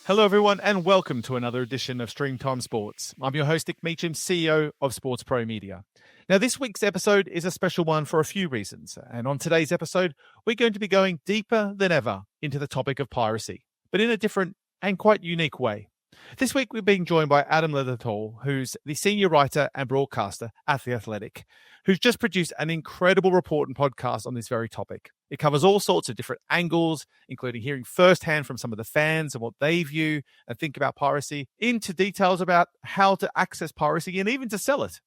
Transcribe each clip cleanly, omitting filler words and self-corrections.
Hello, everyone, and welcome to another edition of StreamTime Sports. I'm your host, Nick Meacham, CEO of Sports Pro Media. Now, this week's episode is a special one for a few reasons. And on today's episode, we're going to be going deeper than ever into the topic of piracy, but in a different and quite unique way. This week, we're being joined by Adam Leventhal, who's the senior writer and broadcaster at The Athletic, who's just produced an incredible report and podcast on this very topic. It covers all sorts of different angles, including hearing firsthand from some of the fans and what they view and think about piracy, into details about how to access piracy and even to sell it.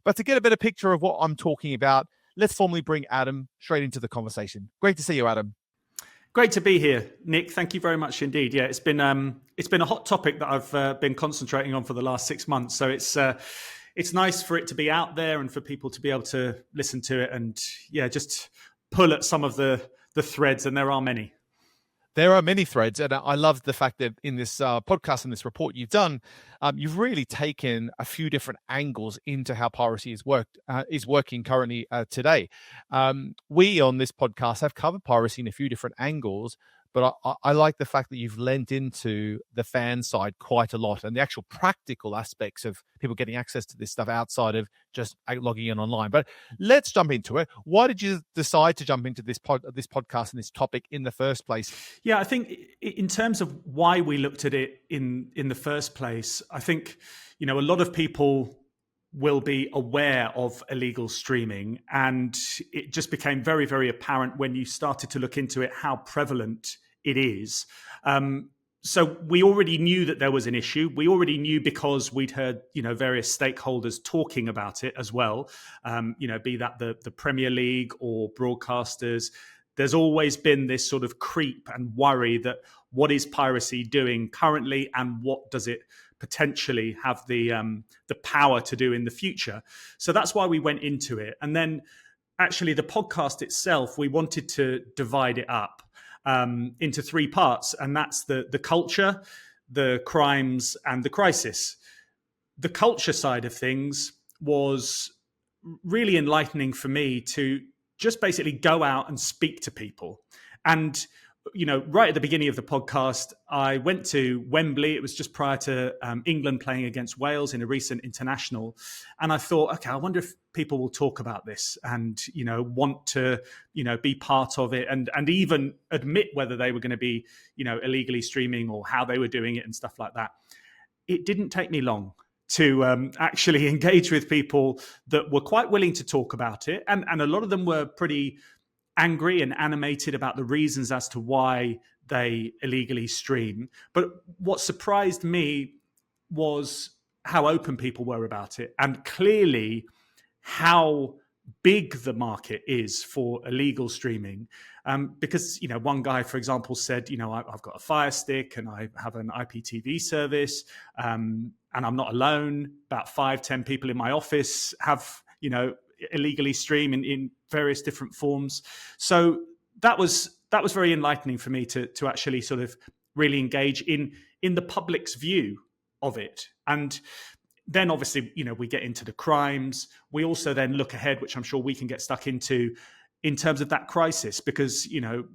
But to get a better picture of what I'm talking about, let's formally bring Adam straight into the conversation. Great to see you, Adam. Great to be here, Nick. Thank you very much indeed. Yeah, it's been a hot topic that I've been concentrating on for the last 6 months. So it's nice for it to be out there and for people to be able to listen to it and just pull at some of the threads, and there are many. There are many threads, and I love the fact that in this podcast and this report you've done, you've really taken a few different angles into how piracy is working currently today. We on this podcast have covered piracy in a few different angles, but I like the fact that you've lent into the fan side quite a lot and the actual practical aspects of people getting access to this stuff outside of just logging in online. But let's jump into it. Why did you decide to jump into this podcast and this topic in the first place? Yeah, I think in terms of why we looked at it in the first place, I think, a lot of people will be aware of illegal streaming, and it just became very, very apparent when you started to look into it how prevalent it is. So we already knew that there was an issue. We already knew because we'd heard, various stakeholders talking about it as well. Be that the Premier League or broadcasters. There's always been this sort of creep and worry that what is piracy doing currently and what does it potentially have the power to do in the future. So that's why we went into it. And then actually the podcast itself, we wanted to divide it up into 3 parts. And that's the culture, the crimes, and the crisis. The culture side of things was really enlightening for me to just basically go out and speak to people. And right at the beginning of the podcast, I went to Wembley. It was just prior to England playing against Wales in a recent international. And I thought, okay, I wonder if people will talk about this and, want to, be part of it and even admit whether they were going to be, illegally streaming or how they were doing it and stuff like that. It didn't take me long to actually engage with people that were quite willing to talk about it. And a lot of them were pretty angry and animated about the reasons as to why they illegally stream. But what surprised me was how open people were about it, and clearly how big the market is for illegal streaming. Because, one guy, for example, said, I've got a Fire Stick and I have an IPTV service, and I'm not alone. About 5-10 people in my office have, illegally stream in various different forms. So that was very enlightening for me to actually sort of really engage in the public's view of it. And then obviously, we get into the crimes. We also then look ahead, which I'm sure we can get stuck into in terms of that crisis, because,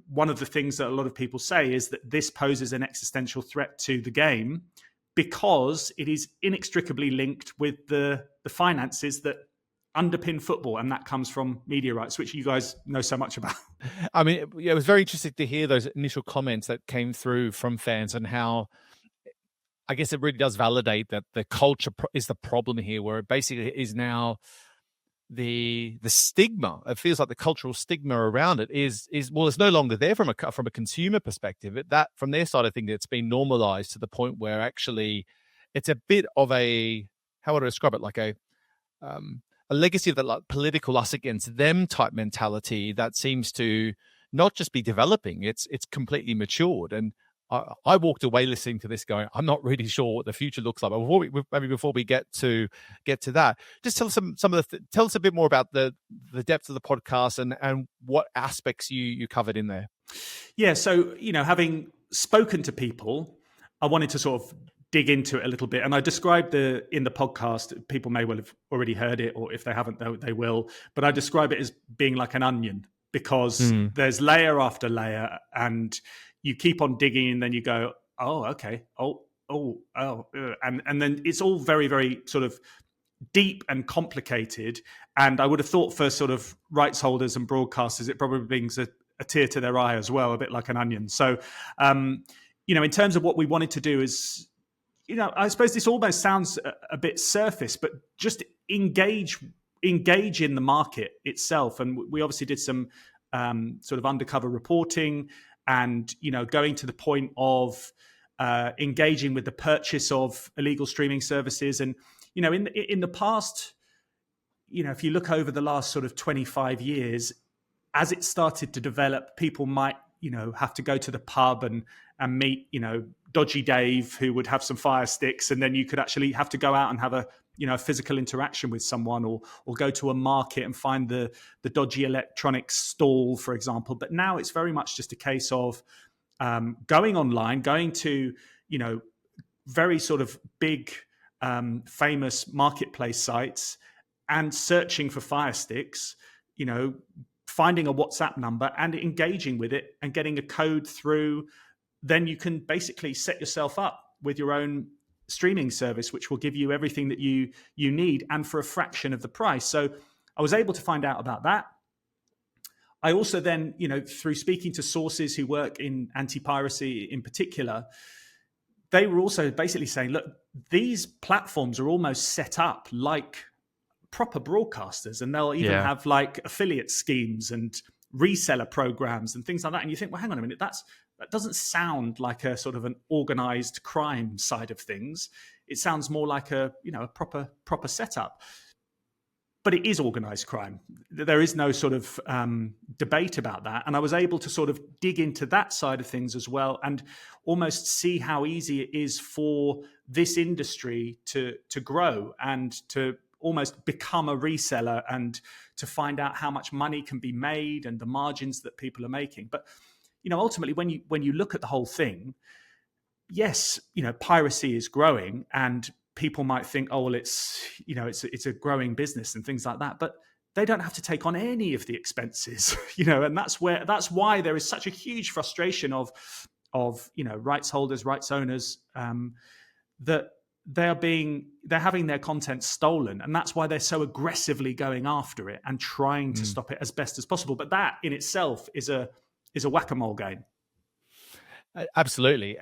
one of the things that a lot of people say is that this poses an existential threat to the game because it is inextricably linked with the finances that underpin football, and that comes from media rights, which you guys know so much about. I mean, it was very interesting to hear those initial comments that came through from fans and how, I guess it really does validate that the culture is the problem here, where it basically is now the stigma. It feels like the cultural stigma around it is well, it's no longer there from a consumer perspective. That from their side, I think it's been normalized to the point where actually it's a bit of a, how would I describe it, like a legacy of the political us against them type mentality that seems to not just be developing, it's completely matured. And I walked away listening to this going, I'm not really sure what the future looks like. But before we get to that, just tell us tell us a bit more about the depth of the podcast and what aspects you covered in there. Yeah, so having spoken to people, I wanted to sort of dig into it a little bit. And I described in the podcast, people may well have already heard it, or if they haven't, they will. But I describe it as being like an onion, because there's layer after layer, and you keep on digging, and then you go, oh, okay, and then it's all very, very sort of deep and complicated. And I would have thought for sort of rights holders and broadcasters, it probably brings a tear to their eye as well, a bit like an onion. So, in terms of what we wanted to do is, I suppose this almost sounds a bit surface, but just engage in the market itself. And we obviously did some sort of undercover reporting, and going to the point of engaging with the purchase of illegal streaming services. And in the past, if you look over the last sort of 25 years, as it started to develop, people might have to go to the pub and meet Dodgy Dave, who would have some fire sticks, and then you could actually have to go out and have a physical interaction with someone, or go to a market and find the dodgy electronics stall, for example. But now it's very much just a case of going online, going to very sort of big famous marketplace sites and searching for fire sticks, finding a WhatsApp number and engaging with it and getting a code through. Then you can basically set yourself up with your own streaming service, which will give you everything that you need, and for a fraction of the price. So I was able to find out about that. I also then, through speaking to sources who work in anti-piracy in particular, they were also basically saying, look, these platforms are almost set up like proper broadcasters, and they'll even have like affiliate schemes and reseller programs and things like that. And you think, well, hang on a minute, that doesn't sound like a sort of an organized crime side of things. It sounds more like a proper setup. But it is organized crime. There is no sort of debate about that. And I was able to sort of dig into that side of things as well, and almost see how easy it is for this industry to grow and to almost become a reseller, and to find out how much money can be made and the margins that people are making. But ultimately, when you look at the whole thing, yes, piracy is growing, and people might think, oh, well, it's a growing business and things like that, but they don't have to take on any of the expenses, and that's why there is such a huge frustration of rights holders, rights owners, that they're having their content stolen, and that's why they're so aggressively going after it and trying to stop it as best as possible. But that in itself is a whack-a-mole game. Absolutely.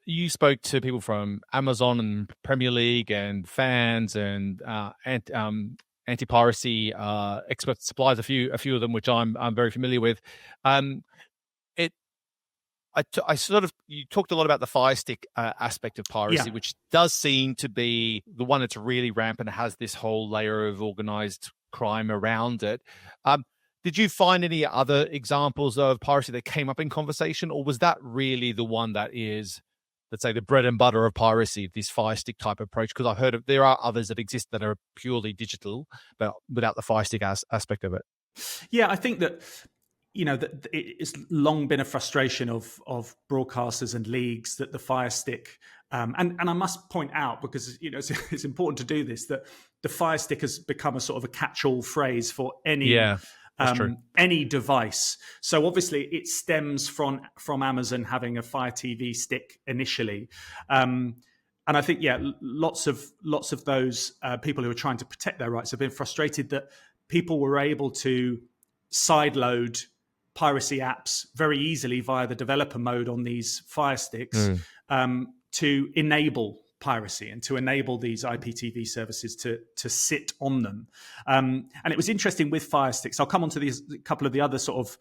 You spoke to people from Amazon and Premier League and fans and anti-piracy expert suppliers, a few of them, which I'm very familiar with. You talked a lot about the Fire Stick aspect of piracy, which does seem to be the one that's really rampant and has this whole layer of organized crime around it. Did you find any other examples of piracy that came up in conversation, or was that really the one that is, let's say, the bread and butter of piracy, this Fire Stick type approach? Because I've heard there are others that exist that are purely digital, but without the Fire Stick aspect of it. Yeah, I think that that it's long been a frustration of broadcasters and leagues that the Fire Stick, and I must point out, because it's important to do this, that the Fire Stick has become a sort of a catch-all phrase for any device. So obviously it stems from Amazon having a Fire TV stick initially, and I think lots of those people who are trying to protect their rights have been frustrated that people were able to sideload piracy apps very easily via the developer mode on these Fire Sticks to enable piracy and to enable these IPTV services to sit on them. And it was interesting with Fire Sticks. I'll come on to a couple of the other sort of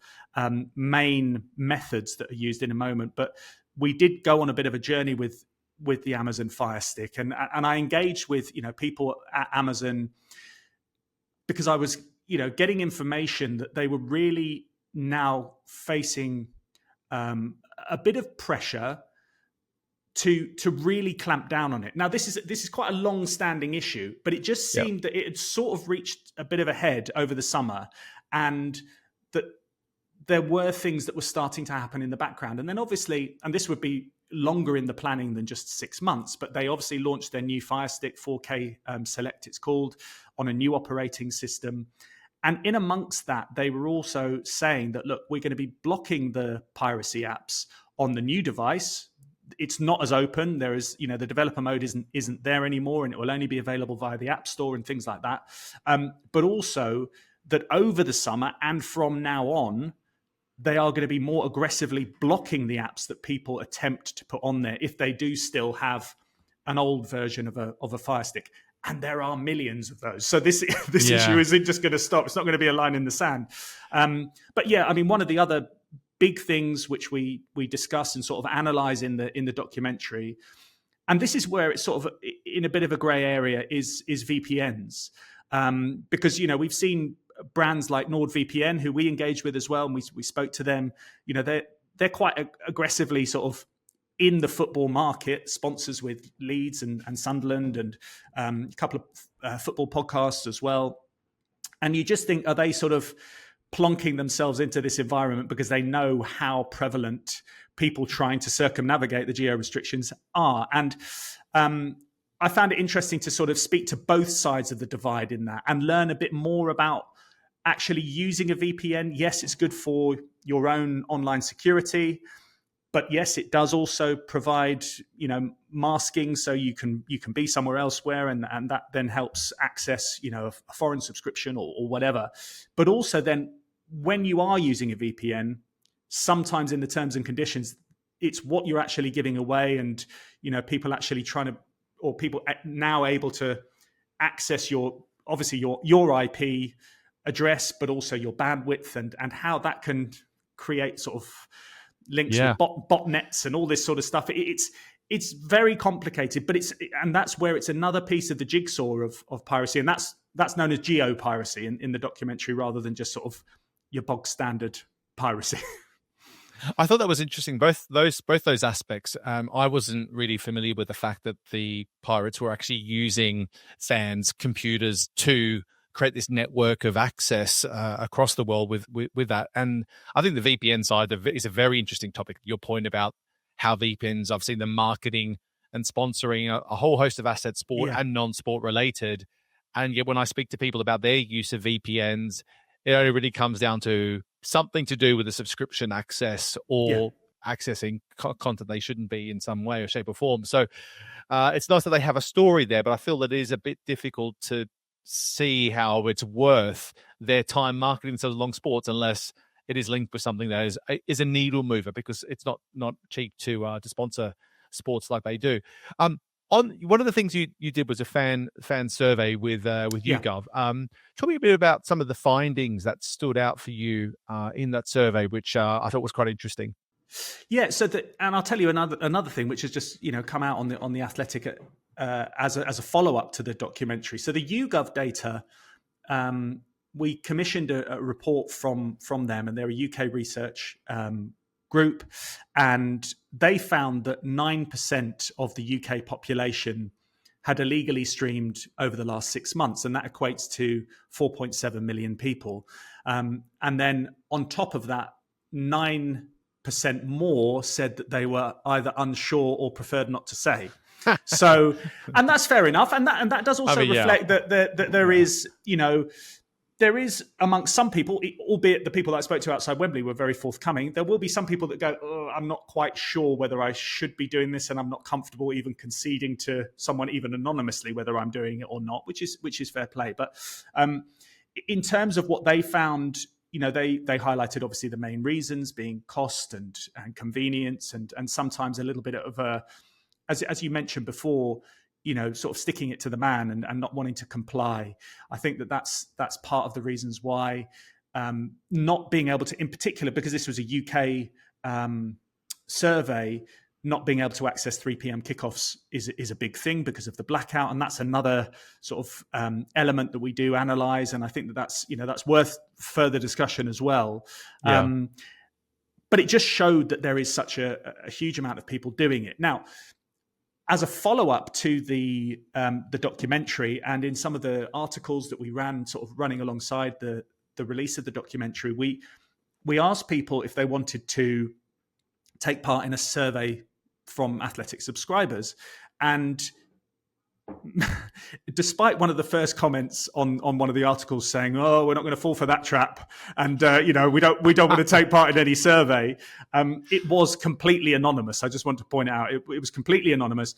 main methods that are used in a moment, but we did go on a bit of a journey with the Amazon Fire Stick, and I engaged with people at Amazon, because I was getting information that they were really now facing a bit of pressure to really clamp down on it. Now, this is quite a long-standing issue, but it just seemed that it had sort of reached a bit of a head over the summer, and that there were things that were starting to happen in the background. And then obviously, and this would be longer in the planning than just 6 months, but they obviously launched their new Fire Stick 4K Select, it's called, on a new operating system. And in amongst that, they were also saying that, look, we're going to be blocking the piracy apps on the new device, it's not as open. There is, the developer mode isn't there anymore, and it will only be available via the App Store and things like that. But also that over the summer and from now on, they are going to be more aggressively blocking the apps that people attempt to put on there if they do still have an old version of a Fire Stick. And there are millions of those. So this issue isn't just going to stop. It's not going to be a line in the sand. But yeah, I mean, one of the other big things which we discuss and sort of analyze in the documentary, and this is where it's sort of in a bit of a gray area, is VPNs. Because, we've seen brands like NordVPN, who we engage with as well, and we spoke to them. They're quite aggressively sort of in the football market, sponsors with Leeds and Sunderland, and a couple of football podcasts as well. And you just think, are they sort of plonking themselves into this environment because they know how prevalent people trying to circumnavigate the geo restrictions are? And I found it interesting to sort of speak to both sides of the divide in that and learn a bit more about actually using a VPN. Yes, it's good for your own online security, but yes, it does also provide, masking, so you can be somewhere elsewhere, and that then helps access, a foreign subscription or whatever. But also then, when you are using a VPN, sometimes in the terms and conditions, it's what you're actually giving away, and people actually people now able to access your IP address, but also your bandwidth, and how that can create sort of links with botnets and all this sort of stuff. It's very complicated, but that's where it's another piece of the jigsaw of piracy, and that's known as geo-piracy in the documentary, rather than just sort of your bog standard piracy. I thought that was interesting. Both those aspects. I wasn't really familiar with the fact that the pirates were actually using fans' computers to create this network of access across the world with that. And I think the VPN side is a very interesting topic. Your point about how VPNs, I've seen them marketing and sponsoring a whole host of assets, sport and non-sport related. And yet when I speak to people about their use of VPNs, it only really comes down to something to do with the subscription access or accessing content they shouldn't be in some way or shape or form. So it's nice that they have a story there, but I feel that it is a bit difficult to see how it's worth their time marketing themselves along sports unless it is linked with something that is a needle mover, because it's not cheap to sponsor sports like they do. On one of the things you did was a fan survey with YouGov. Tell me a bit about some of the findings that stood out for you in that survey, which I thought was quite interesting. Yeah. And I'll tell you another thing, which has just come out on the Athletic as a follow up to the documentary. So the YouGov data, we commissioned a report from them, and they're a UK research group, and they found that 9% of the UK population had illegally streamed over the last 6 months, and that equates to 4.7 million people. And then on top of that, 9% more said that they were either unsure or preferred not to say. So, and that's fair enough, and that does also reflect that there is, there is amongst some people, albeit the people that I spoke to outside Wembley were very forthcoming, there will be some people that go, oh, I'm not quite sure whether I should be doing this, and I'm not comfortable even conceding to someone, even anonymously, whether I'm doing it or not, which is fair play. But in terms of what they found, they highlighted obviously the main reasons being cost and convenience, and sometimes a little bit of a, as you mentioned before, sort of sticking it to the man and not wanting to comply. I think that's part of the reasons why not being able to, in particular, because this was a UK survey, not being able to access 3 p.m. kickoffs is a big thing because of the blackout, and that's another sort of element that we do analyze, and I think that's worth further discussion as well. Yeah. But it just showed that there is such a huge amount of people doing it now. As a follow-up to the documentary, and in some of the articles that we ran, sort of running alongside the release of the documentary, we asked people if they wanted to take part in a survey from Athletic subscribers, and despite one of the first comments on one of the articles saying, "Oh, we're not going to fall for that trap," and we don't want to take part in any survey, it was completely anonymous. I just want to point out it was completely anonymous.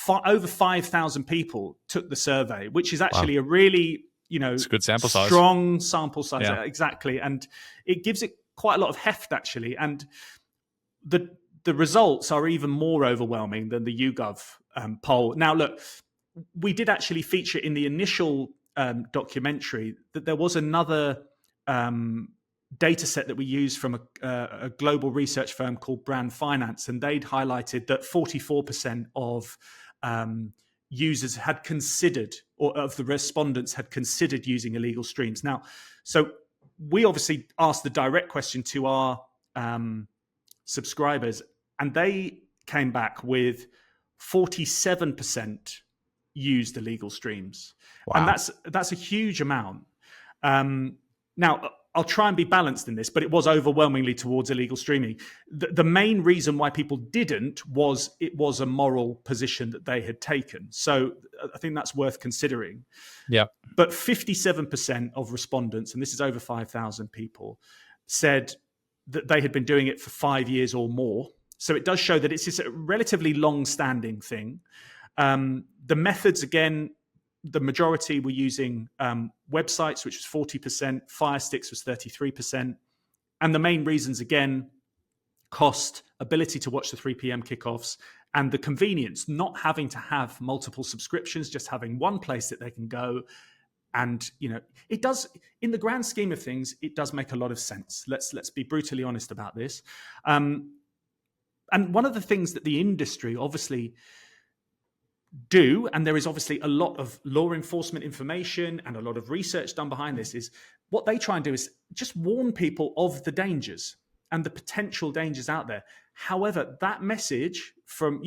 Over 5,000 people took the survey, which is actually a really it's a good sample size, strong sample size, exactly, and it gives it quite a lot of heft actually, and the results are even more overwhelming than the YouGov poll. Now, look, we did actually feature in the initial documentary that there was another data set that we used from a global research firm called Brand Finance, and they'd highlighted that 44% of users had considered, or of the respondents had considered using illegal streams. Now, so we obviously asked the direct question to our subscribers, and they came back with 47% used illegal streams. Wow. And that's a huge amount. Now, I'll try and be balanced in this, but it was overwhelmingly towards illegal streaming. The main reason why people didn't was it was a moral position that they had taken. So I think that's worth considering. Yeah. But 57% of respondents, and this is over 5,000 people, said that they had been doing it for 5 years or more. So it does show that it's a relatively long-standing thing. The methods, again, the majority were using websites, which was 40%, Fire Sticks was 33%. And the main reasons, again, cost, ability to watch the 3 p.m. kickoffs, and the convenience, not having to have multiple subscriptions, just having one place that they can go. And, it does, in the grand scheme of things, it does make a lot of sense. Let's be brutally honest about this. And one of the things that the industry obviously do, and there is obviously a lot of law enforcement information and a lot of research done behind this, is what they try and do is just warn people of the dangers and the potential dangers out there. However, that message from,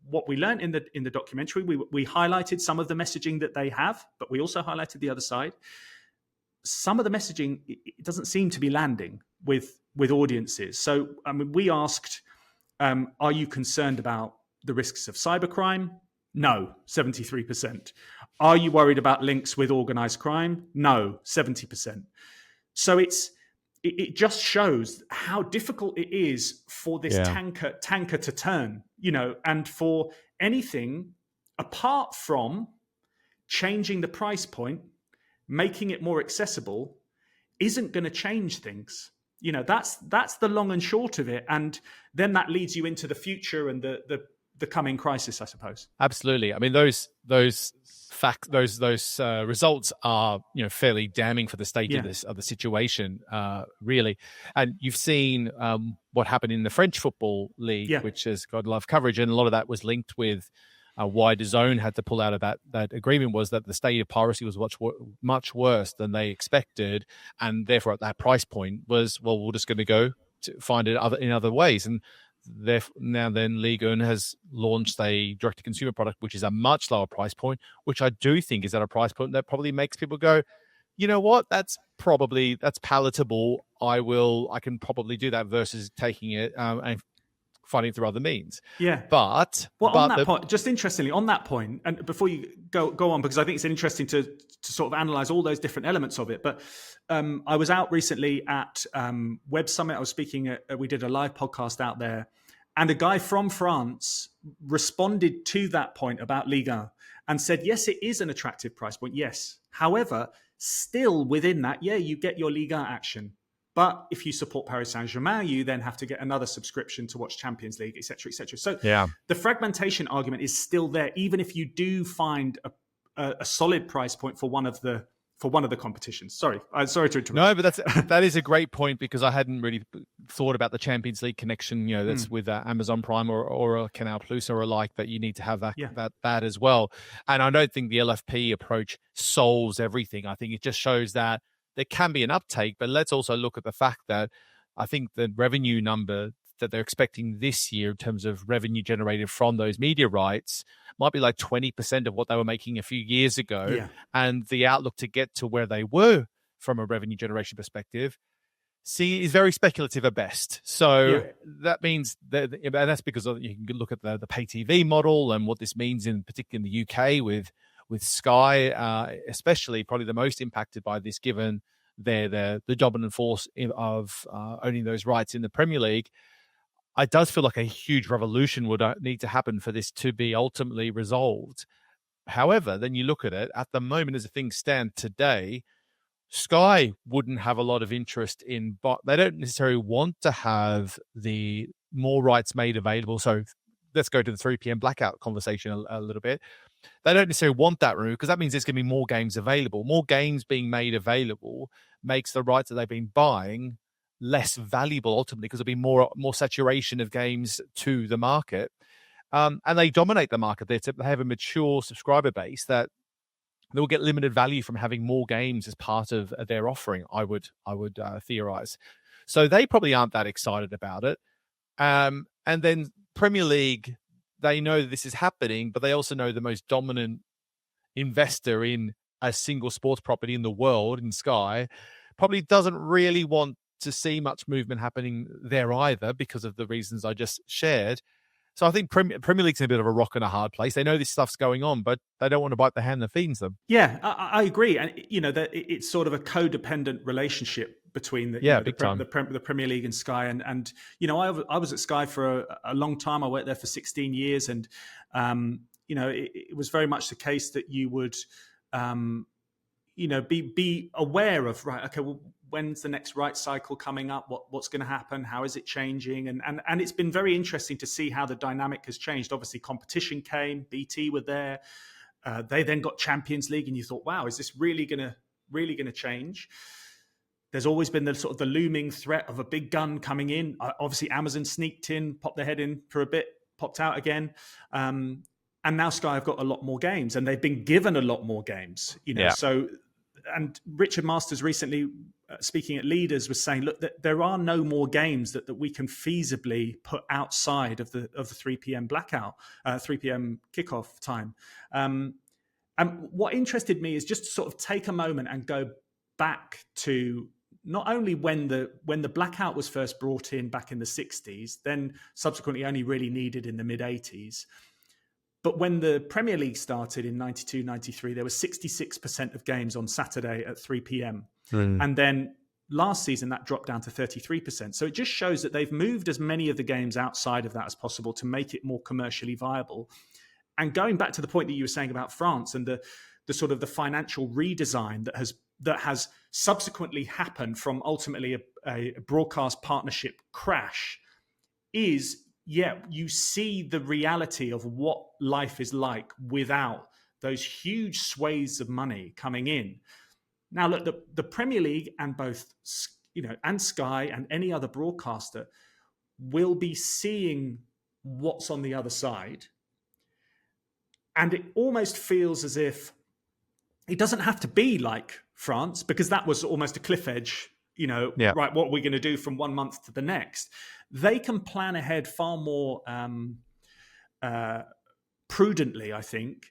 what we learned in the documentary, we highlighted some of the messaging that they have, but we also highlighted the other side. Some of the messaging, it doesn't seem to be landing with audiences. So, we asked, are you concerned about the risks of cybercrime? No, 73%. Are you worried about links with organized crime? No, 70%. So it just shows how difficult it is for this tanker to turn, and for anything apart from changing the price point, making it more accessible, isn't going to change things. That's the long and short of it. And then that leads you into the future and the coming crisis, I suppose. Absolutely. I mean, those results are fairly damning for the state of the situation, really. And you've seen what happened in the French football league, which has got a lot of coverage, and a lot of that was linked with why DAZN had to pull out of that agreement, was that the state of piracy was much worse than they expected, and therefore at that price point was, well, we're just going to go to find it in other ways. And now then Ligue 1 has launched a direct-to-consumer product, which is a much lower price point, which I do think is at a price point that probably makes people go, you know what, that's palatable. I can probably do that versus taking it and finding it through other means. Yeah. But on that point, just interestingly, on that point, and before you go on, because I think it's interesting to sort of analyze all those different elements of it. But I was out recently at Web Summit. I was speaking we did a live podcast out there, and a guy from France responded to that point about Ligue 1 and said, yes, it is an attractive price point. Yes. However, still within that, you get your Ligue 1 action. But if you support Paris Saint-Germain, you then have to get another subscription to watch Champions League, et cetera, et cetera. So the fragmentation argument is still there, even if you do find a solid price point for one of the competitions. Sorry to interrupt. No, but that is a great point, because I hadn't really thought about the Champions League connection. That's with Amazon Prime or a Canal Plus or alike, that you need to have that as well. And I don't think the LFP approach solves everything. I think it just shows that there can be an uptake, but let's also look at the fact that I think the revenue number that they're expecting this year in terms of revenue generated from those media rights might be like 20% of what they were making a few years ago. Yeah. And the outlook to get to where they were from a revenue generation perspective See, is very speculative at best. So Yeah. that means that, and that's because you can look at the pay TV model and what this means in particular in the UK with Sky, especially probably the most impacted by this, given they're the dominant force of owning those rights in the Premier League. It does feel like a huge revolution would need to happen for this to be ultimately resolved. However, then you look at it at the moment as things stand today. Sky wouldn't have a lot of interest in, but they don't necessarily want to have the more rights made available. So let's go to the 3 p.m. blackout conversation a little bit. They don't necessarily want that route because that means there's going to be more games available. More games being made available makes the rights that they've been buying less valuable ultimately because there'll be more saturation of games to the market. And they dominate the market. They have a mature subscriber base that they'll get limited value from having more games as part of their offering, I would theorize. So they probably aren't that excited about it. And then Premier League, they know this is happening, but they also know the most dominant investor in a single sports property in the world, in Sky, probably doesn't really want to see much movement happening there either because of the reasons I just shared. So I think Premier League's in a bit of a rock and a hard place. They know this stuff's going on, but they don't want to bite the hand that feeds them. Yeah, I agree. And, it's sort of a codependent relationship between the Premier League and Sky. And I was at Sky for a long time. I worked there for 16 years. And, it was very much the case that you would, be aware of, right, okay, well, when's the next rights cycle coming up? What's going to happen? How is it changing? And it's been very interesting to see how the dynamic has changed. Obviously, competition came. BT were there. They then got Champions League, and you thought, "Wow, is this really going to change?" There's always been the looming threat of a big gun coming in. Obviously, Amazon sneaked in, popped their head in for a bit, popped out again. And now Sky have got a lot more games, and they've been given a lot more games. So. And Richard Masters recently, speaking at Leaders, was saying, look, that there are no more games that we can feasibly put outside of the 3 p.m. blackout, 3 p.m. kickoff time. And what interested me is just to sort of take a moment and go back to not only when the blackout was first brought in back in the 60s, then subsequently only really needed in the mid-80s. But when the Premier League started in 92, 93, there was 66% of games on Saturday at 3 p.m. And then last season, that dropped down to 33%. So it just shows that they've moved as many of the games outside of that as possible to make it more commercially viable. And going back to the point that you were saying about France and the sort of the financial redesign that has subsequently happened from ultimately a broadcast partnership crash is... yeah, you see the reality of what life is like without those huge swathes of money coming in. Now, look, the Premier League and both, and Sky and any other broadcaster will be seeing what's on the other side. And it almost feels as if it doesn't have to be like France, because that was almost a cliff edge. Right, what are we going to do from 1 month to the next? They can plan ahead far more prudently, I think,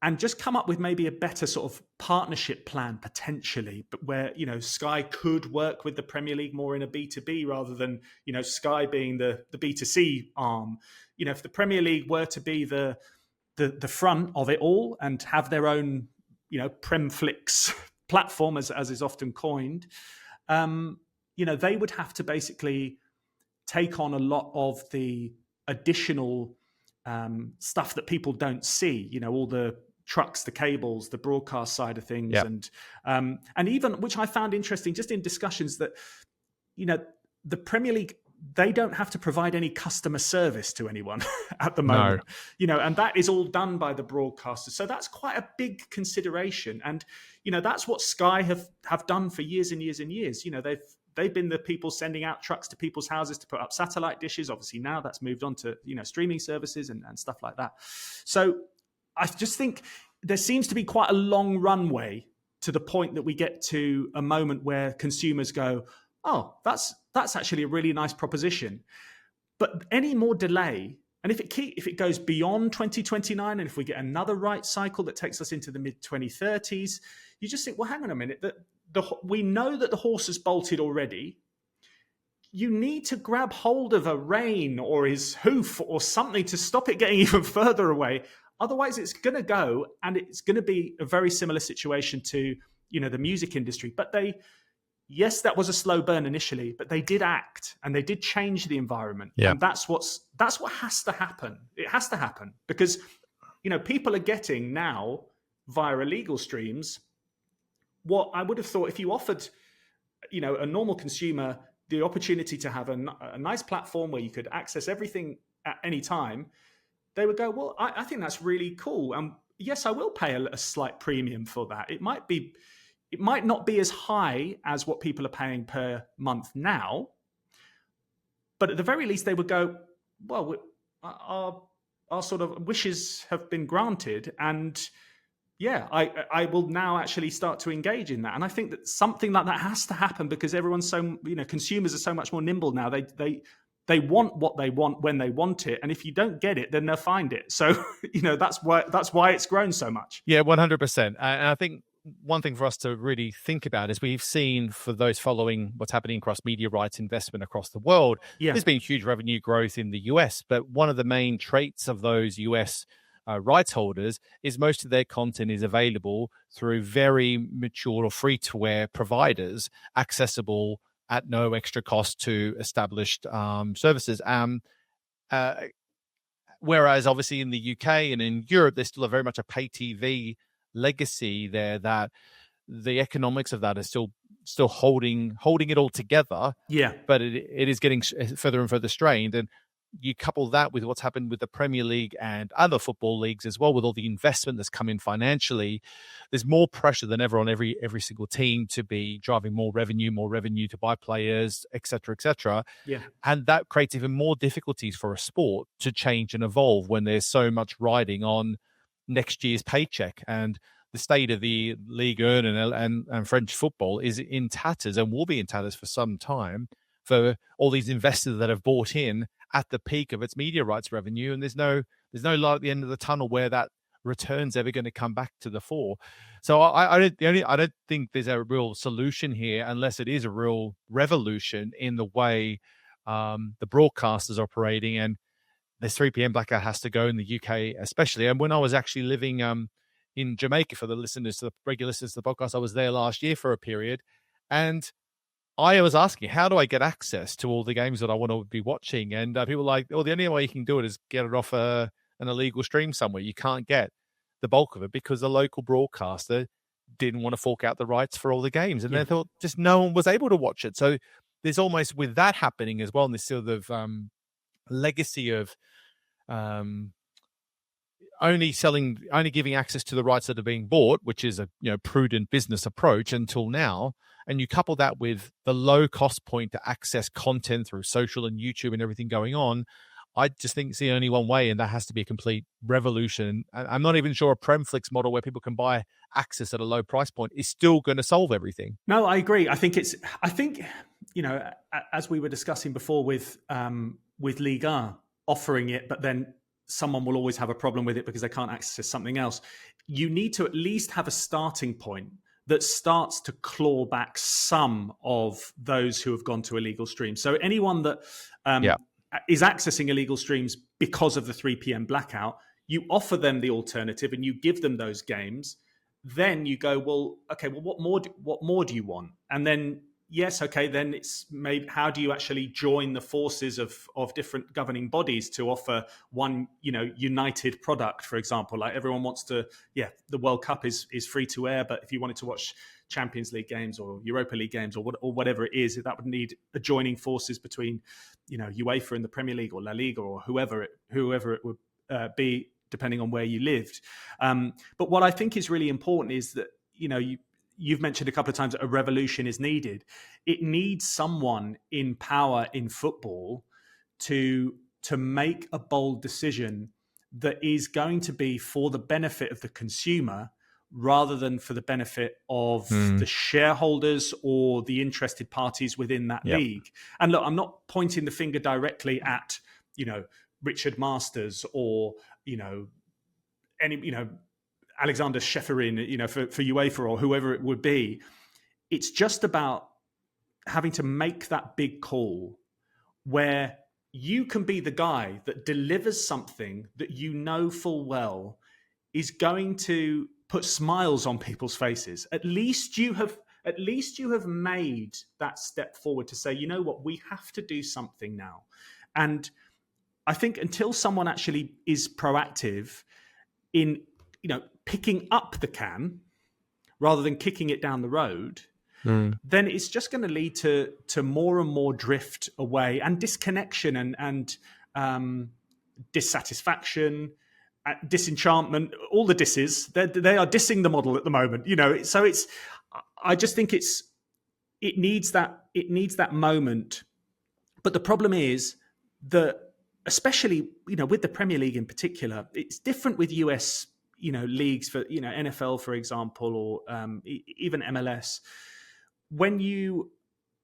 and just come up with maybe a better sort of partnership plan potentially, but where, Sky could work with the Premier League more in a B2B rather than, Sky being the B2C arm. If the Premier League were to be the front of it all and have their own, Premflix platform, as is often coined, they would have to basically take on a lot of the additional stuff that people don't see, all the trucks, the cables, the broadcast side of things. Yep. And even, which I found interesting just in discussions, that, the Premier League, they don't have to provide any customer service to anyone at the moment, and that is all done by the broadcasters. So that's quite a big consideration. And, that's what Sky have done for years and years and years. They've been the people sending out trucks to people's houses to put up satellite dishes. Obviously now that's moved on to, streaming services and stuff like that. So I just think there seems to be quite a long runway to the point that we get to a moment where consumers go, oh, that's actually a really nice proposition. But any more delay, and if it goes beyond 2029, and if we get another rights cycle that takes us into the mid-2030s, you just think, well, hang on a minute, we know that the horse has bolted already. you need to grab hold of a rein or his hoof or something to stop it getting even further away. Otherwise, it's going to go, and it's going to be a very similar situation to, the music industry. But yes, that was a slow burn initially, but they did act and they did change the environment. Yeah. And that's what has to happen. It has to happen because, people are getting now via illegal streams what I would have thought if you offered, a normal consumer the opportunity to have a nice platform where you could access everything at any time, they would go, well, I think that's really cool. And yes, I will pay a slight premium for that. It might not be as high as what people are paying per month now, but at the very least they would go, well, our sort of wishes have been granted, and yeah, I will now actually start to engage in that. And I think that something like that has to happen because everyone's so, consumers are so much more nimble now. They want what they want when they want it. And if you don't get it, then they'll find it. So, that's why it's grown so much. Yeah, 100%. And I think one thing for us to really think about is we've seen, for those following what's happening across media rights investment across the world, there's been huge revenue growth in the US. But one of the main traits of those US rights holders is most of their content is available through very mature or free-to-air providers, accessible at no extra cost to established services. Whereas obviously in the UK and in Europe, there's still very much a pay TV legacy there, that the economics of that is still holding it all together. Yeah. But it is getting further and further strained. And you couple that with what's happened with the Premier League and other football leagues as well, with all the investment that's come in financially, there's more pressure than ever on every single team to be driving more revenue to buy players, et cetera. Yeah. And that creates even more difficulties for a sport to change and evolve when there's so much riding on next year's paycheck. And the state of the Ligue 1 and French football is in tatters and will be in tatters for some time for all these investors that have bought in at the peak of its media rights revenue, and there's no light at the end of the tunnel where that return's ever going to come back to the fore. So I don't think there's a real solution here unless it is a real revolution in the way the broadcasters are operating, and this 3 p.m. blackout has to go in the UK especially. And when I was actually living in Jamaica, for the regular listeners to the podcast, I was there last year for a period, and I was asking, how do I get access to all the games that I want to be watching? And people were like, well, the only way you can do it is get it off an illegal stream somewhere. You can't get the bulk of it because the local broadcaster didn't want to fork out the rights for all the games. And they thought just no one was able to watch it. So there's almost, with that happening as well, and this sort of legacy of only giving access to the rights that are being bought, which is a prudent business approach until now. And you couple that with the low cost point to access content through social and YouTube and everything going on, I just think it's the only one way, and that has to be a complete revolution. I'm not even sure a Premflix model where people can buy access at a low price point is still going to solve everything. No, I agree. I think as we were discussing before with Ligue 1 offering it, but then someone will always have a problem with it because they can't access something else. You need to at least have a starting point that starts to claw back some of those who have gone to illegal streams. So anyone that is accessing illegal streams because of the 3 p.m. blackout, you offer them the alternative and you give them those games. Then you go, well, okay, well, what more do you want? And then, yes, okay, then it's maybe how do you actually join the forces of different governing bodies to offer one, united product, for example. Like everyone wants to, the World Cup is free to air, but if you wanted to watch Champions League games or Europa League games or whatever it is, that would need adjoining forces between, UEFA and the Premier League or La Liga or whoever it would be, depending on where you lived. But what I think is really important is that, you've mentioned a couple of times that a revolution is needed. It needs someone in power in football to make a bold decision that is going to be for the benefit of the consumer rather than for the benefit of the shareholders or the interested parties within that league. And look, I'm not pointing the finger directly at, Richard Masters or, Alexander Schäferin, for UEFA or whoever it would be. It's just about having to make that big call where you can be the guy that delivers something that you know full well is going to put smiles on people's faces. At least you have made that step forward to say, you know what, we have to do something now. And I think until someone actually is proactive in, picking up the can rather than kicking it down the road, then it's just going to lead to more and more drift away and disconnection and dissatisfaction, disenchantment, all the disses. They are dissing the model at the moment, So I just think it needs that moment. But the problem is that, especially with the Premier League in particular, it's different with US leagues for NFL, for example, or even MLS. When you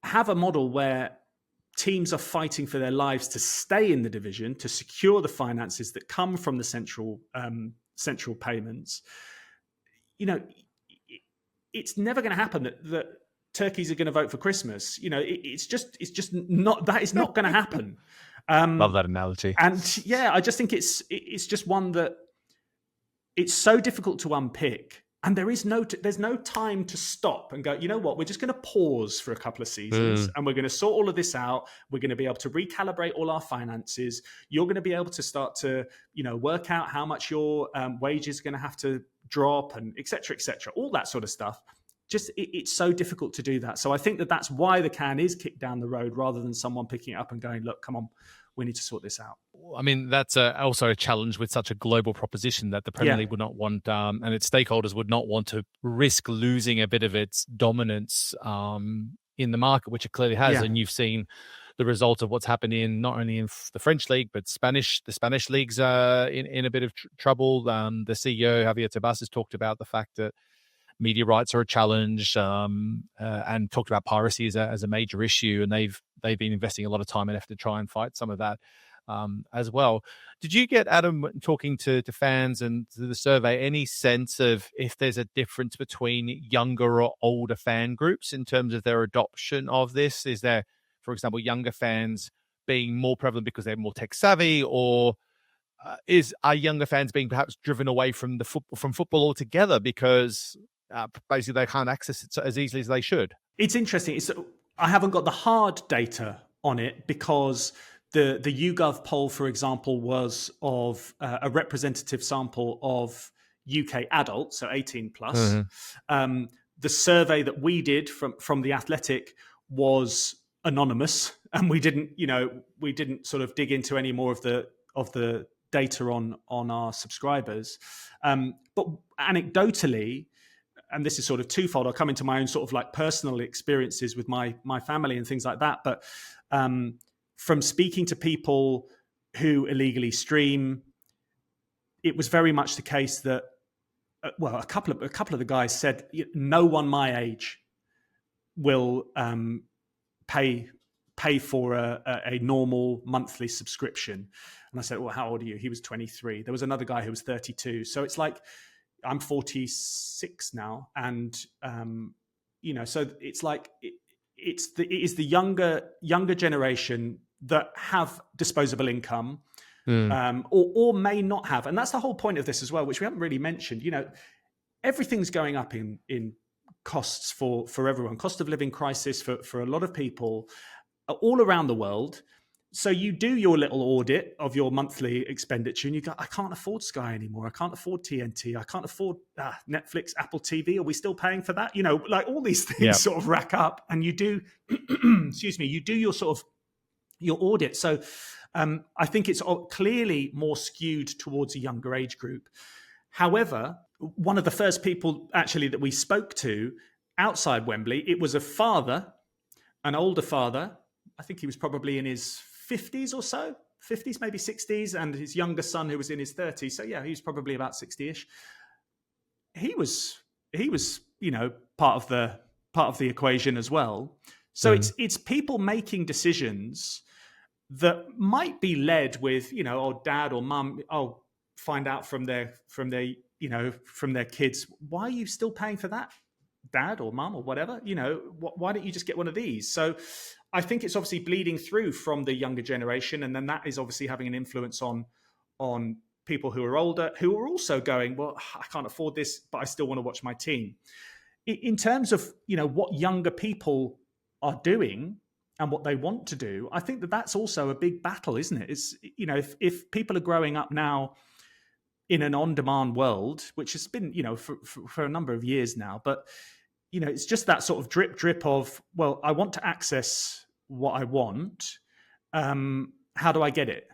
have a model where teams are fighting for their lives to stay in the division, to secure the finances that come from the central payments, it's never going to happen that turkeys are going to vote for Christmas. It's just not, that is not going to happen. Love that analogy. And yeah, I just think it's just one that it's so difficult to unpick. And there's no time to stop and go, you know what, we're just going to pause for a couple of seasons and we're going to sort all of this out. We're going to be able to recalibrate all our finances. You're going to be able to start to, work out how much your wages are going to have to drop and et cetera, all that sort of stuff. Just it's so difficult to do that. So I think that's why the can is kicked down the road rather than someone picking it up and going, look, come on, we need to sort this out. I mean, that's also a challenge with such a global proposition that the Premier League would not want, and its stakeholders would not want to risk losing a bit of its dominance in the market, which it clearly has. And you've seen the result of what's happened in not only in the French league, but the Spanish leagues in a bit of trouble. The CEO, Javier Tebas, has talked about the fact that media rights are a challenge, and talked about piracy as a major issue. And they've been investing a lot of time and effort to try and fight some of that as well. Did you get, Adam, talking to fans and to the survey, any sense of if there's a difference between younger or older fan groups in terms of their adoption of this? Is there, for example, younger fans being more prevalent because they're more tech savvy, or are younger fans being perhaps driven away from football altogether because basically they can't access it as easily as they should? It's interesting. I haven't got the hard data on it because the YouGov poll, for example, was of a representative sample of UK adults, so 18 plus. The survey that we did from The Athletic was anonymous, and we didn't sort of dig into any more of the data on our subscribers. But anecdotally, and this is sort of twofold, I'll come into my own sort of like personal experiences with my family and things like that. But from speaking to people who illegally stream, it was very much the case that, a couple of the guys said, no one my age will pay for a normal monthly subscription. And I said, well, how old are you? He was 23. There was another guy who was 32. So it's like, I'm 46 now. And, so it's like, it is the younger generation that have disposable income, or may not have. And that's the whole point of this as well, which we haven't really mentioned. Everything's going up in costs for everyone. Cost of living crisis for a lot of people all around the world. So you do your little audit of your monthly expenditure and you go, I can't afford Sky anymore. I can't afford TNT. I can't afford Netflix, Apple TV. Are we still paying for that? Like all these things sort of rack up, and you do, you do your sort of your audit. So I think it's clearly more skewed towards a younger age group. However, one of the first people actually that we spoke to outside Wembley, it was a father, an older father. I think he was probably in his 50s or so, 50s, maybe 60s, and his younger son who was in his 30s. So yeah, he was probably about 60-ish. He was, part of the equation as well. So it's people making decisions that might be led with, dad or mum, find out from their kids, why are you still paying for that, dad or mum or whatever? Why don't you just get one of these? So I think it's obviously bleeding through from the younger generation, and then that is obviously having an influence on people who are older, who are also going, well, I can't afford this, but I still want to watch my team. In terms of what younger people are doing and what they want to do, I think that that's also a big battle, isn't it? It's if people are growing up now in an on-demand world, which has been for a number of years now, but it's just that sort of drip of, well, I want to access what I want. How do I get it?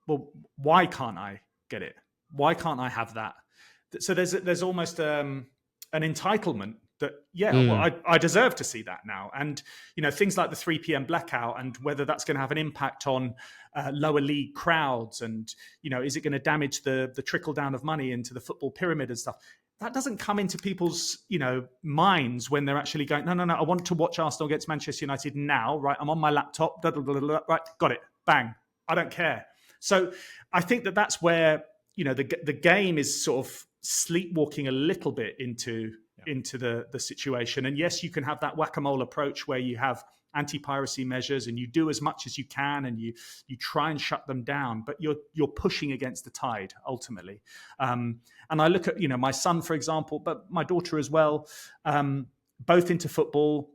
Well, why can't I get it? Why can't I have that? So there's almost an entitlement that, well, I deserve to see that now. And, things like the 3 p.m. blackout and whether that's going to have an impact on lower league crowds and, is it going to damage the trickle down of money into the football pyramid and stuff? That doesn't come into people's, minds when they're actually going, no, I want to watch Arsenal against Manchester United now, right? I'm on my laptop, right, got it, bang, I don't care. So I think that's where, the game is sort of sleepwalking a little bit into the situation. And yes, you can have that whack-a-mole approach where you have anti-piracy measures and you do as much as you can and you try and shut them down, but you're pushing against the tide ultimately. And I look at my son, for example, but my daughter as well, both into football,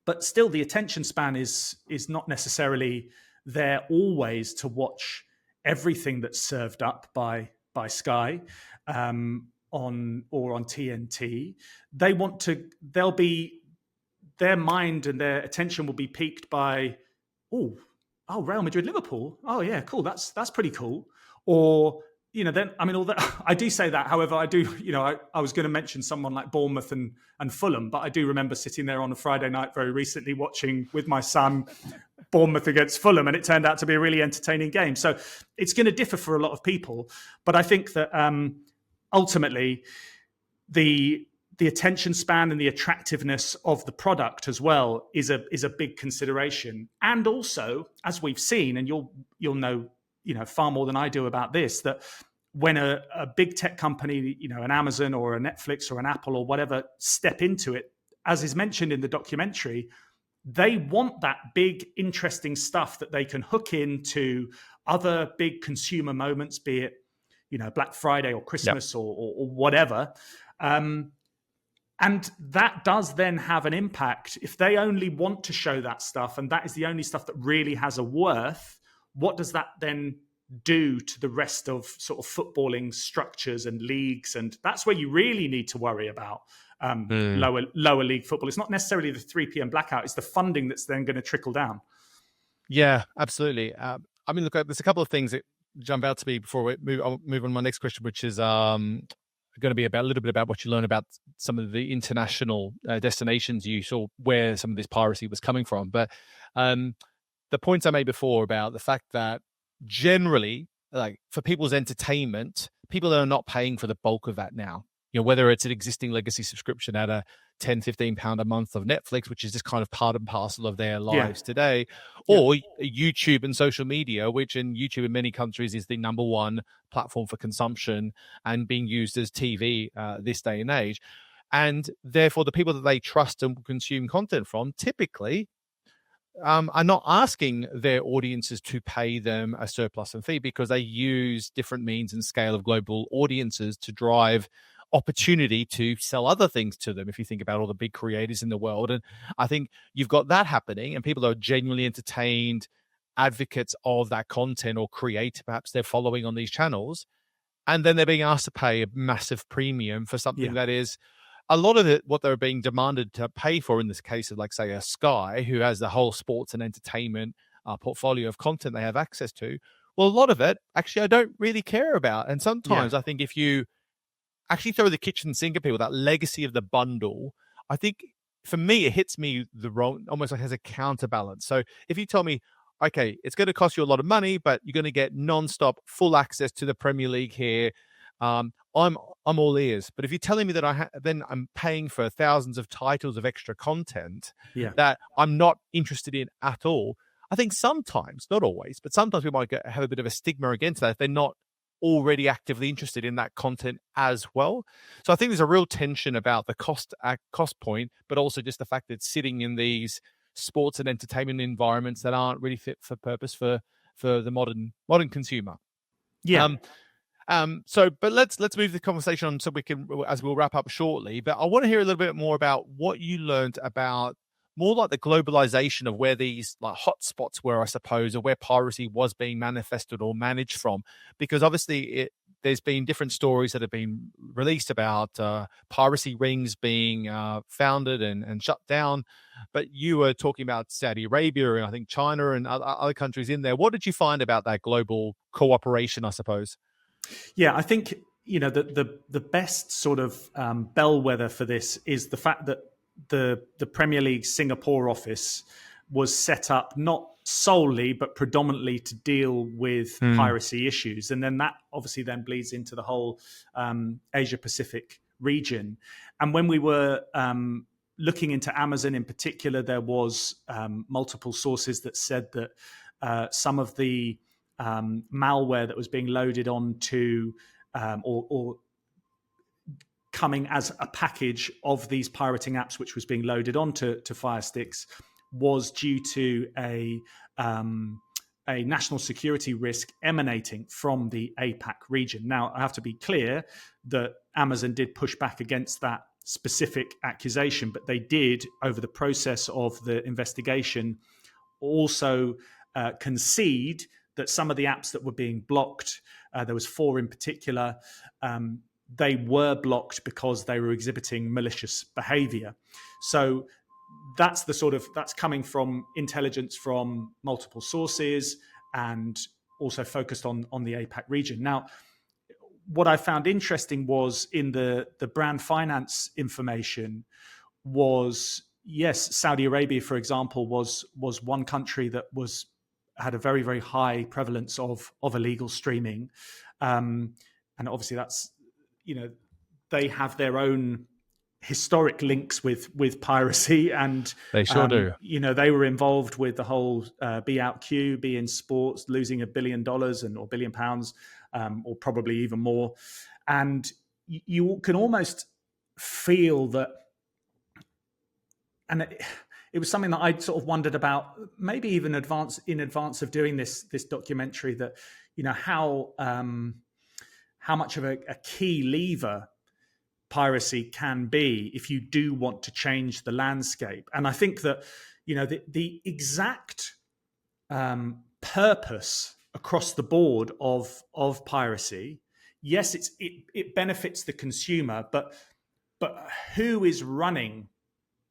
but still the attention span is not necessarily there always to watch everything that's served up by Sky on TNT. Their mind and their attention will be piqued by, oh, Real Madrid, Liverpool. Oh yeah, cool. That's pretty cool. Or, then, I mean, all that, I do say that. However, I do, I was going to mention someone like Bournemouth and Fulham, but I do remember sitting there on a Friday night very recently watching with my son Bournemouth against Fulham, and it turned out to be a really entertaining game. So it's going to differ for a lot of people. But I think that ultimately the attention span and the attractiveness of the product as well is a big consideration. And also, as we've seen, and you'll know far more than I do about this, that when a big tech company, an Amazon or a Netflix or an Apple or whatever, step into it, as is mentioned in the documentary, they want that big, interesting stuff that they can hook into other big consumer moments, be it, Black Friday or Christmas or whatever. And that does then have an impact. If they only want to show that stuff and that is the only stuff that really has a worth, what does that then do to the rest of sort of footballing structures and leagues? And that's where you really need to worry about lower league football. It's not necessarily the 3 p.m. blackout. It's the funding that's then going to trickle down. Yeah, absolutely. I mean, look, there's a couple of things that jump out to me before I'll move on to my next question, which is going to be about a little bit about what you learn about some of the international destinations you saw where some of this piracy was coming from. But the points I made before about the fact that generally, like for people's entertainment, people are not paying for the bulk of that now. Whether it's an existing legacy subscription at a £10-15 a month of Netflix, which is just kind of part and parcel of their lives today, or YouTube and social media, which in YouTube in many countries is the number one platform for consumption and being used as TV this day and age. And therefore, the people that they trust and consume content from typically are not asking their audiences to pay them a surplus and fee because they use different means and scale of global audiences to drive opportunity to sell other things to them, if you think about all the big creators in the world. And I think you've got that happening and people are genuinely entertained advocates of that content or create perhaps they're following on these channels, and then they're being asked to pay a massive premium for something that is a lot of it what they're being demanded to pay for in this case of, like, say, a Sky who has the whole sports and entertainment portfolio of content they have access to. Well, a lot of it actually I don't really care about. And sometimes I think if you actually throw the kitchen sink at people, that legacy of the bundle, I think for me, it hits me the wrong, almost like as a counterbalance. So if you tell me, okay, it's going to cost you a lot of money, but you're going to get nonstop full access to the Premier League here, I'm all ears. But if you're telling me that then I'm paying for thousands of titles of extra content that I'm not interested in at all, I think sometimes, not always, but sometimes we might have a bit of a stigma against that if they're not already actively interested in that content as well. So I think there's a real tension about the cost point, but also just the fact that it's sitting in these sports and entertainment environments that aren't really fit for purpose for the modern consumer. Yeah. But let's move the conversation on so we can, as we'll wrap up shortly. But I want to hear a little bit more about what you learned about more like the globalization of where these like hotspots were, I suppose, or where piracy was being manifested or managed from, because obviously there's been different stories that have been released about piracy rings being founded and shut down. But you were talking about Saudi Arabia and I think China and other countries in there. What did you find about that global cooperation, I suppose? Yeah, I think the best sort of bellwether for this is the fact that the Premier League Singapore office was set up not solely but predominantly to deal with piracy issues, and then that obviously then bleeds into the whole Asia Pacific region. And when we were looking into Amazon in particular, there was multiple sources that said that some of the malware that was being loaded onto or coming as a package of these pirating apps, which was being loaded onto Fire Sticks, was due to a national security risk emanating from the APAC region. Now, I have to be clear that Amazon did push back against that specific accusation, but they did, over the process of the investigation, also concede that some of the apps that were being blocked, there was 4 in particular, they were blocked because they were exhibiting malicious behavior. So that's coming from intelligence from multiple sources and also focused on the APAC region. Now, what I found interesting was in the brand finance information was, yes, Saudi Arabia, for example, was one country that had a very, very high prevalence of illegal streaming. And obviously that's, they have their own historic links with piracy, and they sure do. They were involved with the whole Be Out Q, Be In Sports, losing $1 billion or £1 billion, or probably even more. And you can almost feel that, and it was something that I sort of wondered about, maybe even in advance of doing this documentary, that how much of a key lever piracy can be if you do want to change the landscape. And I think that the exact purpose across the board of piracy, yes, it benefits the consumer, but who is running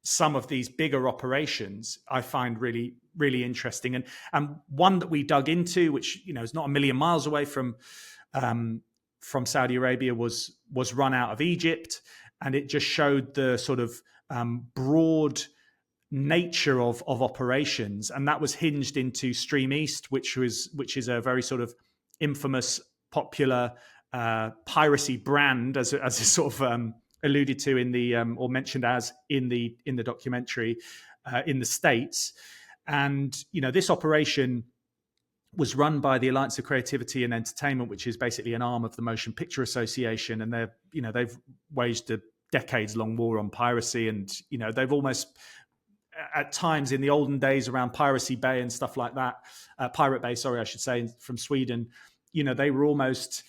some of these bigger operations, I find really, really interesting. And one that we dug into, which is not a million miles away from Saudi Arabia, was run out of Egypt, and it just showed the sort of broad nature of operations, and that was hinged into Stream East, which is a very sort of infamous, popular piracy brand, as is sort of alluded to in the or mentioned as in the documentary in the States. And this operation was run by the Alliance of Creativity and Entertainment, which is basically an arm of the Motion Picture Association, and they've waged a decades-long war on piracy, and they've almost, at times in the olden days around Piracy Bay and stuff like that, Pirate Bay, sorry, I should say, from Sweden, they were almost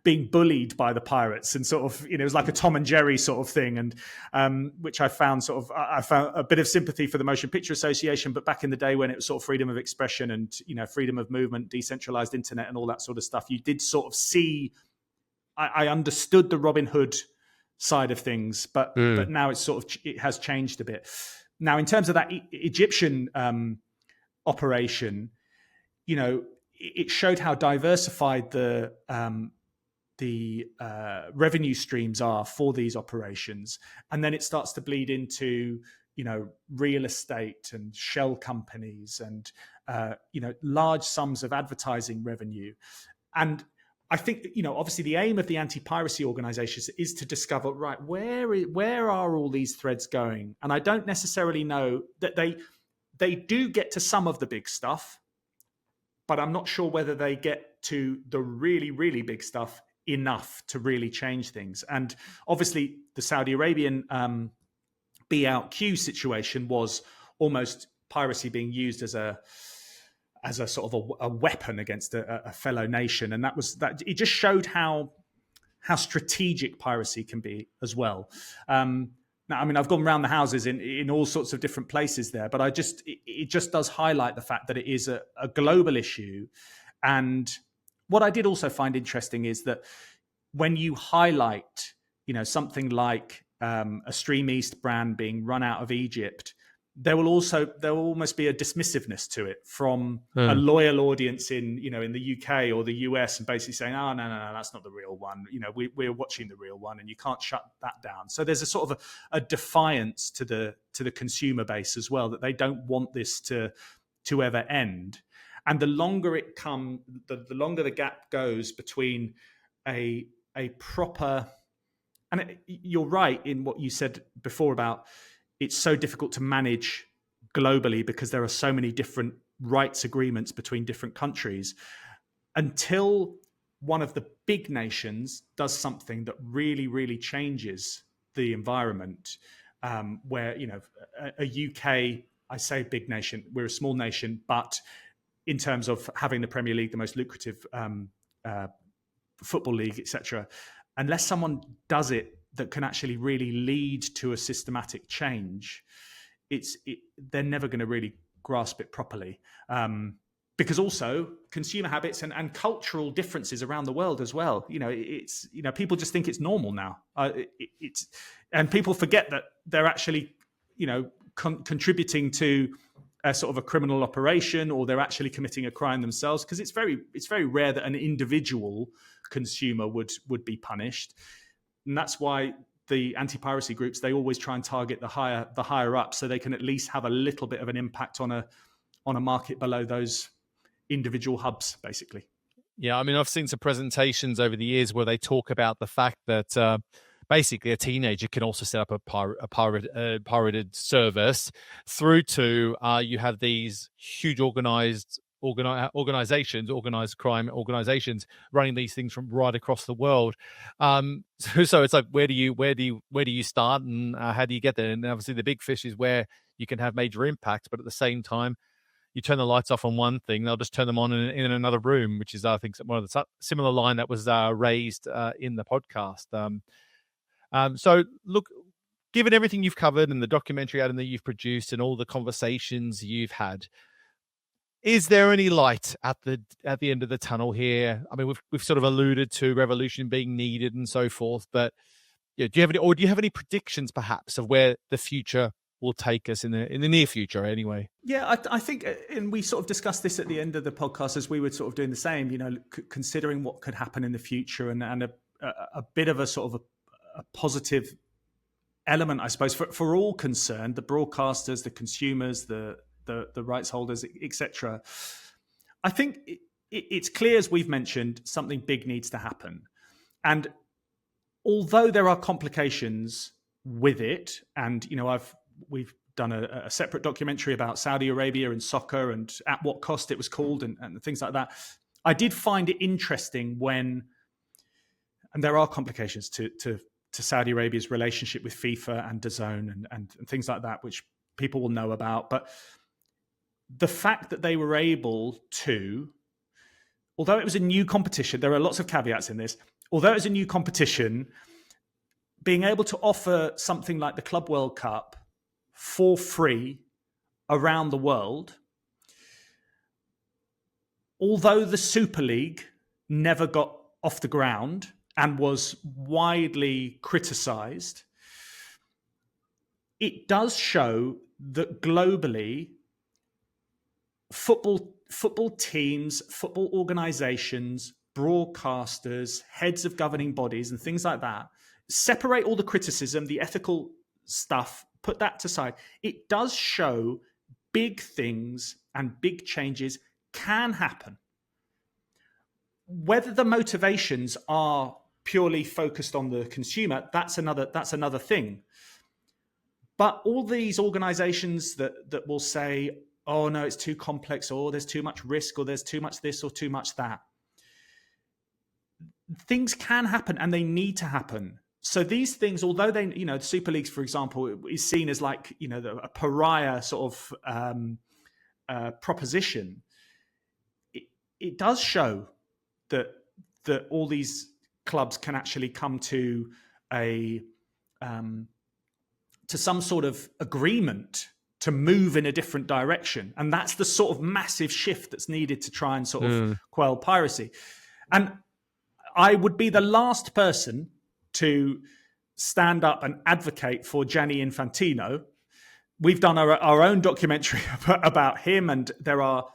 being bullied by the pirates, and sort of, it was like a Tom and Jerry sort of thing, and which I found a bit of sympathy for the Motion Picture Association. But back in the day when it was sort of freedom of expression and freedom of movement, decentralized internet, and all that sort of stuff, you did sort of see. I understood the Robin Hood side of things, but now it has changed a bit. Now, in terms of that Egyptian operation, it showed how diversified the revenue streams are for these operations, and then it starts to bleed into real estate and shell companies and large sums of advertising revenue. And I think obviously the aim of the anti-piracy organizations is to discover, right, where are all these threads going? And I don't necessarily know that they do get to some of the big stuff, but I'm not sure whether they get to the really, really big stuff enough to really change things. And obviously the Saudi Arabian Be Out Q situation was almost piracy being used as a sort of a weapon against a fellow nation. And it just showed how strategic piracy can be as well. Now, I mean, I've gone around the houses in all sorts of different places there, but it just does highlight the fact that it is a global issue. And what I did also find interesting is that when you highlight, something like a Stream East brand being run out of Egypt, there will almost be a dismissiveness to it from a loyal audience in the UK or the US, and basically saying, oh, no, that's not the real one. We're watching the real one, and you can't shut that down. So there's a sort of a defiance to the consumer base as well, that they don't want this to ever end. And the longer the longer the gap goes between a proper, and you're right in what you said before about it's so difficult to manage globally because there are so many different rights agreements between different countries, until one of the big nations does something that really, really changes the environment, where, a UK, I say big nation, we're a small nation, but in terms of having the Premier League, the most lucrative football league, etc., unless someone does it that can actually really lead to a systematic change, they're never going to really grasp it properly. Because also consumer habits and cultural differences around the world as well. People just think it's normal now. And people forget that they're actually, contributing to a sort of a criminal operation, or they're actually committing a crime themselves. Because it's very rare that an individual consumer would be punished. And that's why the anti-piracy groups, they always try and target the higher up, so they can at least have a little bit of an impact on a market below those individual hubs, basically. Yeah, I mean, I've seen some presentations over the years where they talk about the fact that basically a teenager can also set up a pirated service, through to you have these huge organized crime organizations running these things from right across the world. So it's like, where do you start, and how do you get there? And obviously the big fish is where you can have major impact, but at the same time, you turn the lights off on one thing, they'll just turn them on in another room, which is, I think, one of the similar line that was raised in the podcast. So look, given everything you've covered and the documentary, Adam, that you've produced, and all the conversations you've had, is there any light at the end of the tunnel here? I mean, we've sort of alluded to revolution being needed and so forth, but do you have any predictions perhaps of where the future will take us in the near future anyway? Yeah, I think, and we sort of discussed this at the end of the podcast as we were sort of doing the same, considering what could happen in the future, and a bit of a sort of a positive element, I suppose, for all concerned, the broadcasters, the consumers, the rights holders, etc. I think it's clear, as we've mentioned, something big needs to happen. And although there are complications with it, and we've done a separate documentary about Saudi Arabia and soccer and at what cost it was called and things like that, I did find it interesting and there are complications to Saudi Arabia's relationship with FIFA and DAZN and things like that, which people will know about. But the fact that they were able to, although it was a new competition, there are lots of caveats in this, although it was a new competition, being able to offer something like the Club World Cup for free around the world, although the Super League never got off the ground and was widely criticised, it does show that globally, football teams, football organisations, broadcasters, heads of governing bodies and things like that, separate all the criticism, the ethical stuff, put that to side. It does show big things and big changes can happen. Whether the motivations are purely focused on the consumer, that's another thing. But all these organizations that will say, oh no, it's too complex, or there's too much risk, or there's too much this or too much that. Things can happen and they need to happen. So these things, although they, the Super Leagues, for example, is seen as like, a pariah sort of proposition, it does show that all these clubs can actually come to some sort of agreement to move in a different direction. And that's the sort of massive shift that's needed to try and sort of quell piracy. And I would be the last person to stand up and advocate for Gianni Infantino. We've done our own documentary about him, and there are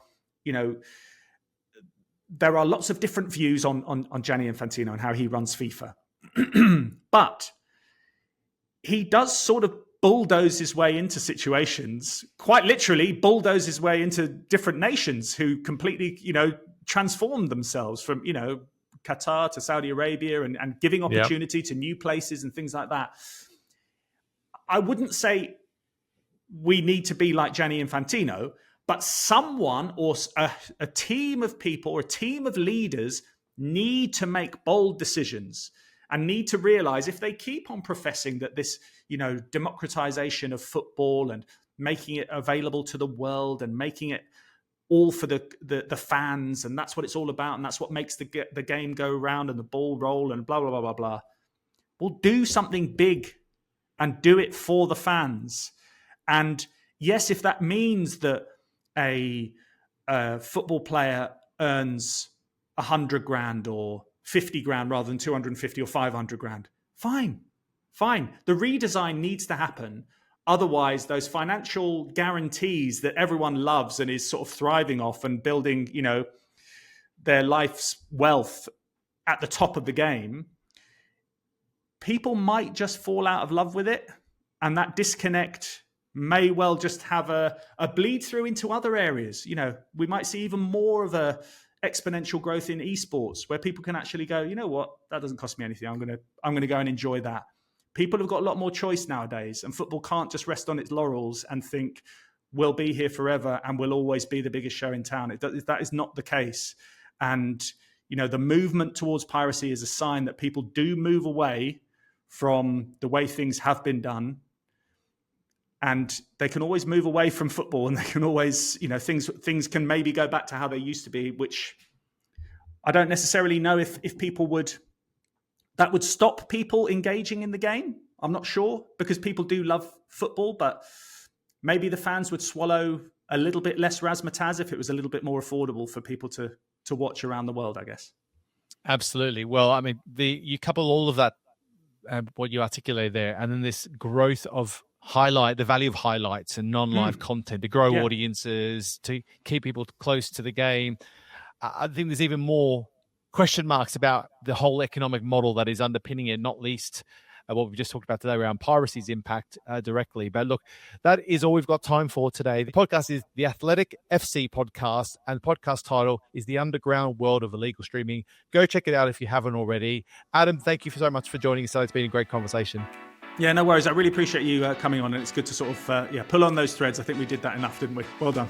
lots of different views on Gianni Infantino and how he runs FIFA. But he does sort of bulldoze his way into situations, quite literally bulldoze his way into different nations who completely, transformed themselves from, Qatar to Saudi Arabia and giving opportunity to new places and things like that. I wouldn't say we need to be like Gianni Infantino, but someone or a team of people or a team of leaders need to make bold decisions and need to realize if they keep on professing that this, democratization of football and making it available to the world and making it all for the fans, and that's what it's all about, and that's what makes the game go round and the ball roll and blah, blah, blah, blah, blah. We'll do something big and do it for the fans. And yes, if that means that a football player earns 100 grand or 50 grand rather than 250 or 500 grand, fine. The redesign needs to happen. Otherwise, those financial guarantees that everyone loves and is sort of thriving off and building, their life's wealth at the top of the game, people might just fall out of love with it. And that disconnect may well just have a bleed through into other areas. We might see even more of a exponential growth in esports where people can actually go, you know what, that doesn't cost me anything. I'm going to go and enjoy that. People have got a lot more choice nowadays, and football can't just rest on its laurels and think we'll be here forever and we'll always be the biggest show in town. That is not the case. And, the movement towards piracy is a sign that people do move away from the way things have been done. And they can always move away from football, and they can always, things can maybe go back to how they used to be, which I don't necessarily know if people that would stop people engaging in the game. I'm not sure, because people do love football, but maybe the fans would swallow a little bit less razzmatazz if it was a little bit more affordable for people to watch around the world, I guess. Absolutely. Well, I mean, you couple all of that, what you articulated there, and then this growth of the value of highlights and non-live content to grow audiences, to keep people close to the game. I think there's even more question marks about the whole economic model that is underpinning it, not least what we've just talked about today around piracy's impact directly. But look, that is all we've got time for today. The podcast is the Athletic FC Podcast, and the podcast title is The Underground World of Illegal Streaming. Go check it out if you haven't already. Adam, thank you so much for joining us. It's been a great conversation. Yeah, no worries. I really appreciate you coming on, and it's good to sort of pull on those threads. I think we did that enough, didn't we? Well done.